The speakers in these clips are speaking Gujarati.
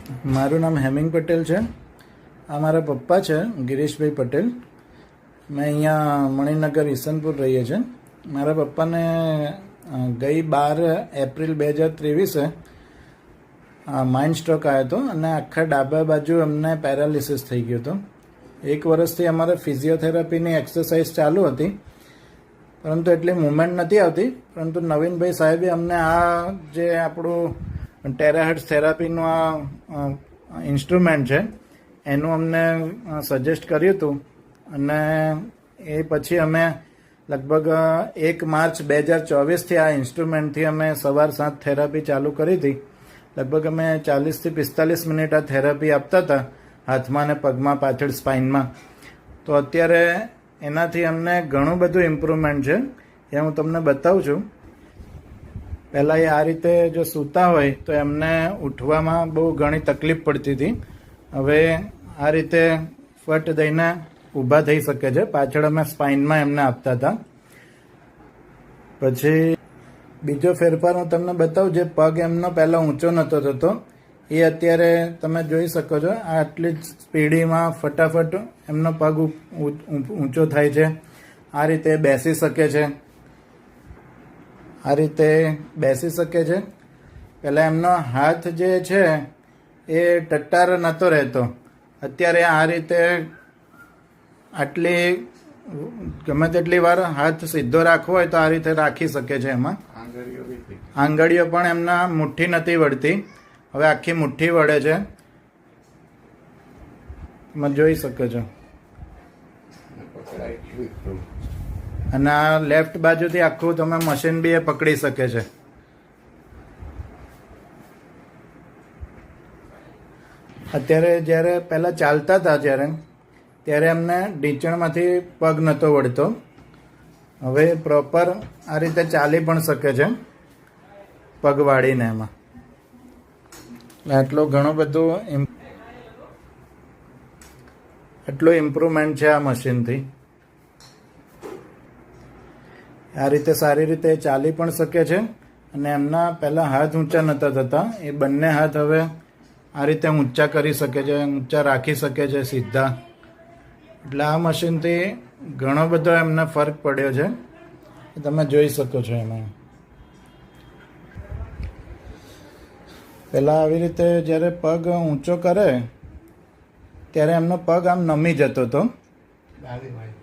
મારું નામ હેમિંગ પટેલ છે. આ મારા પપ્પા છે ગિરીશભાઈ પટેલ. મેં અહીંયા મણિનગર ઈસનપુર રહીએ છીએ. મારા પપ્પાને ગઈ 12 એપ્રિલ 2023 માઇન્ડ સ્ટ્રોક આવ્યો હતો અને આખા ડાબા બાજુ એમને પેરાલિસિસ થઈ ગયો હતો. 1 વર્ષથી અમારે ફિઝિયોથેરાપીની એક્સરસાઇઝ ચાલુ હતી, પરંતુ એટલી મૂવમેન્ટ નથી આવતી. પરંતુ નવીનભાઈ સાહેબે અમને આ જે આપણું ટેરાહર્ટ્ઝ થેરાપીનું આ ઇન્સ્ટ્રુમેન્ટ છે એનું અમને સજેસ્ટ કર્યું હતું અને એ પછી અમે લગભગ 1 માર્ચ 2024થી આ ઇન્સ્ટ્રુમેન્ટથી અમે સવાર 7 થેરાપી ચાલુ કરી હતી. લગભગ અમે 40થી 45 મિનિટ આ થેરાપી આપતા હતા હાથમાં અને પગમાં, પાછળ સ્પાઇનમાં. તો અત્યારે એનાથી અમને ઘણું બધું ઇમ્પ્રુવમેન્ટ છે, એ હું તમને બતાવું છું. પહેલાં એ આ રીતે જો સૂતા હોય તો એમને ઉઠવામાં બહુ ઘણી તકલીફ પડતી હતી. હવે આ રીતે ફટ દઈને ઊભા થઈ શકે છે. પાછળ અમે સ્પાઇનમાં એમને આપતા હતા. પછી બીજો ફેરફાર હું તમને બતાવું. જે પગ એમનો પહેલાં ઊંચો નહોતો થતો, એ અત્યારે તમે જોઈ શકો છો. આટલી જ સ્પીડીમાં ફટાફટ એમનો પગ ઊંચો થાય છે. આ રીતે બેસી શકે છે. આ રીતે બેસી શકે છે. પહેલાં એમનો હાથ જે છે એ ટટ્ટાર નહોતો રહેતો. અત્યારે આ રીતે આટલી ગમે તેટલી વાર હાથ સીધો રાખવો હોય તો આ રીતે રાખી શકે છે. એમાં આંગળીઓ પણ એમના મુઠ્ઠી નથી વળતી, હવે આખી મુઠ્ઠી વળે છે. તમે જોઈ શકો છો. અને આ લેફ્ટ બાજુથી આખું તમે મશીન બી એ પકડી શકે છે. અત્યારે જ્યારે પહેલાં ચાલતા હતા ત્યારે એમને ઢીંચણમાંથી પગ નહોતો વળતો. હવે પ્રોપર આ રીતે ચાલી પણ શકે છે પગ વાળીને. એમાં આટલો ઘણો બધો એટલું ઇમ્પ્રુવમેન્ટ છે આ મશીનથી. આ રીતે સારી રીતે ચાલી પણ શકે છે. અને એમના પહેલાં હાથ ઊંચા નહોતા થતા, એ બંને હાથ હવે આ રીતે ઊંચા કરી શકે છે, ઊંચા રાખી શકે છે સીધા. એટલે આ મશીનથી ઘણો બધો એમને ફરક પડ્યો છે, તમે જોઈ શકો છો. એમાં પહેલાં આવી રીતે જ્યારે પગ ઊંચો કરે ત્યારે એમનો પગ આમ નમી જતો હતો,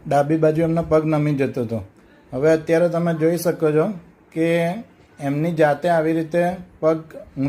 ડાબી બાજુ એમનો પગ નમી જતો હતો. હવે અત્યારે તમે જોઈ શકો છો કે એમની જાતે આવી રીતે પગ ઊંચો